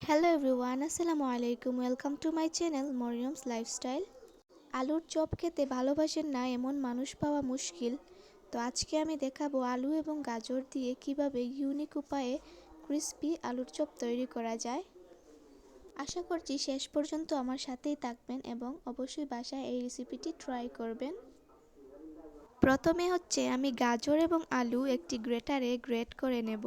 Hello everyone, আসসালামু আলাইকুম। Welcome to my channel Mariyam's lifestyle. আলুর চপ খেতে ভালোবাসেন না এমন মানুষ পাওয়া মুশকিল। তো আজকে আমি দেখাবো আলু এবং গাজর দিয়ে কিভাবে ইউনিক উপায়ে ক্রিস্পি আলুর চপ তৈরি করা যায়। আশা করছি শেষ পর্যন্ত আমার সাথেই থাকবেন এবং অবশ্যই বাসায় এই রেসিপিটি ট্রাই করবেন। প্রথমে আমি গাজর এবং আলু একটি গ্রেটারে গ্রেট করে নেব।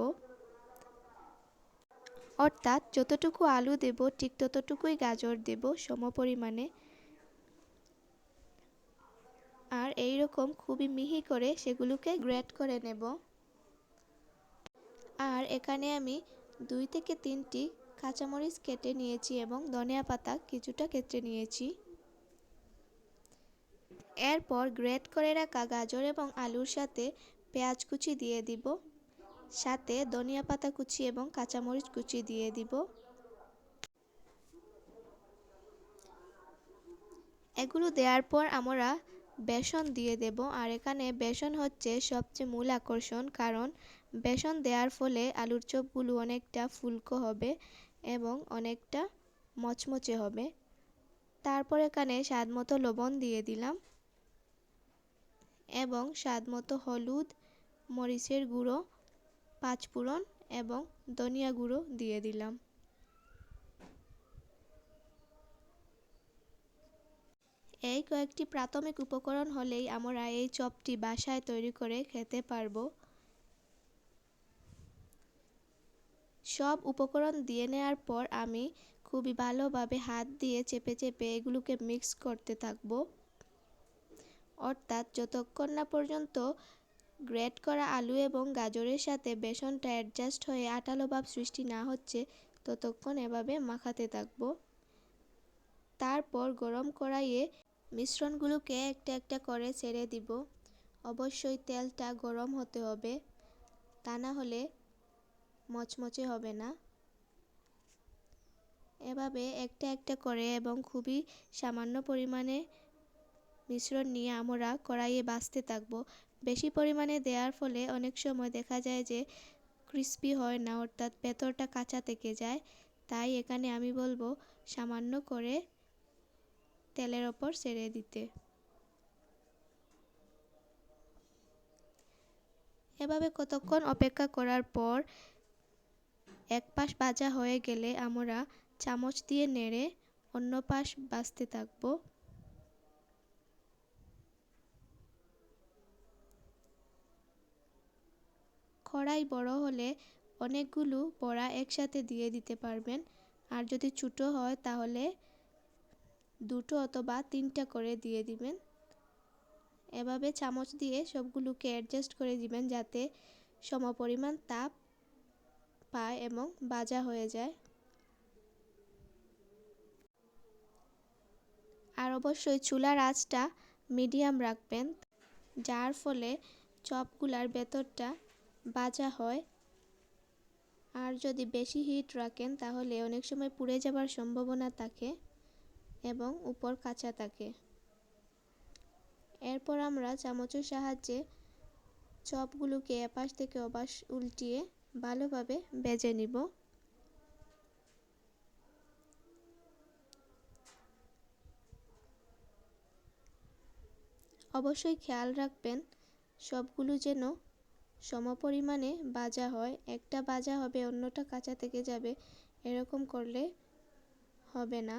অর্থাৎ যতটুকু আলু দেব ঠিক ততটুকুই গাজর দেব সমপরিমাণে। আর এই রকম খুবই মিহি করে সেগুলোকে গ্রেট করে নেব। আর এখানে আমি 2 থেকে 3টি কাঁচামরিচ কেটে নিয়েছি এবং ধনিয়া পাতা কিছুটা কেটে নিয়েছি। এরপর গ্রেট করে রাখা গাজর এবং আলুর সাথে পেঁয়াজ কুচি দিয়ে দিব, সাথে ধনিয়া পাতা কুচি এবং কাঁচামরিচ কুচি দিয়ে দিব। এগুলো দেওয়ার পর আমরা বেসন দিয়ে দেব। আর এখানে বেসন হচ্ছে সবচেয়ে মূল আকর্ষণ, কারণ বেসন দেওয়ার ফলে আলুর চপগুলো অনেকটা ফুলকো হবে এবং অনেকটা মচমচে হবে। তারপর এখানে স্বাদমতো লবণ দিয়ে দিলাম এবং স্বাদমতো হলুদ, মরিচের গুঁড়ো, পাঁচফোড়ন এবং ধনিয়া গুঁড়ো দিয়ে দিলাম। এই কয়েকটি প্রাথমিক উপকরণ হলেই আমরা এই চপটি বাসায় তৈরি করে খেতে পারবো। সব উপকরণ দিয়ে নেওয়ার পর আমি খুবই ভালোভাবে হাত দিয়ে চেপে চেপে এগুলোকে মিক্স করতে থাকব। অর্থাৎ যতক্ষণ না পর্যন্ত গ্রেট করা আলু এবং গাজরের সাথে বেসনটা অ্যাডজাস্ট হয়ে আঠালো ভাব সৃষ্টি না হচ্ছে ততক্ষণ এভাবে মাখাতে থাকব। তারপর গরম কড়াইয়ে মিশ্রণগুলোকে একটা একটা করে ছেড়ে দিব। অবশ্যই তেলটা গরম হতে হবে, তা না হলে মচমচে হবে না। এভাবে একটা একটা করে এবং খুবই সামান্য পরিমাণে মিশ্রণ নিয়ে আমরা কড়াইয়ে ভাজতে থাকব। বেশি পরিমাণে দেওয়ার ফলে অনেক সময় দেখা যায় যে ক্রিস্পি হয় না, অর্থাৎ ভেতরটা কাঁচা থেকে যায়। তাই এখানে আমি বলবো সামান্য করে তেলের ওপর ছেড়ে দিতে। এভাবে কতক্ষণ অপেক্ষা করার পর এক পাশ ভাজা হয়ে গেলে আমরা চামচ দিয়ে নেড়ে অন্য পাশ ভাজতে থাকব। কড়াই বড় হলে অনেকগুলো বড়া একসাথে দিয়ে দিতে পারবেন, আর যদি ছোটো হয় তাহলে 2টো অথবা 3টা করে দিয়ে দিবেন। এভাবে চামচ দিয়ে সবগুলোকে অ্যাডজাস্ট করে দিবেন যাতে সমপরিমাণ তাপ পায় এবং ভাজা হয়ে যায়। আর অবশ্যই চুলার আঁচটা মিডিয়াম রাখবেন, যার ফলে চপগুলার ভেতরটা ভাজা হয়। আর যদি বেশি হিট রাখেন তাহলে অনেক সময় পুড়ে যাবার সম্ভাবনা থাকে এবং উপর কাঁচা থাকে। এরপর আমরা চামচের সাহায্যে চপগুলোকে এপাশ থেকে ওপাশ উল্টিয়ে ভালোভাবে ভেজে নিব। অবশ্যই খেয়াল রাখবেন সবগুলো যেন সমপরিমাণে ভাজা হয়। একটা ভাজা হবে অন্যটা কাঁচা থেকে যাবে, এরকম করলে হবে না।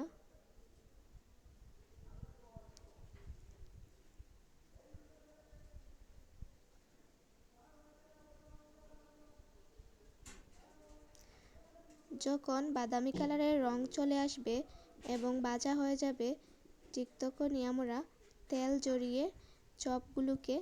যখন বাদামি কালারের রং চলে আসবে এবং ভাজা হয়ে যাবে ঠিক তখনই আমরা তেল জড়িয়ে চপগুলোকে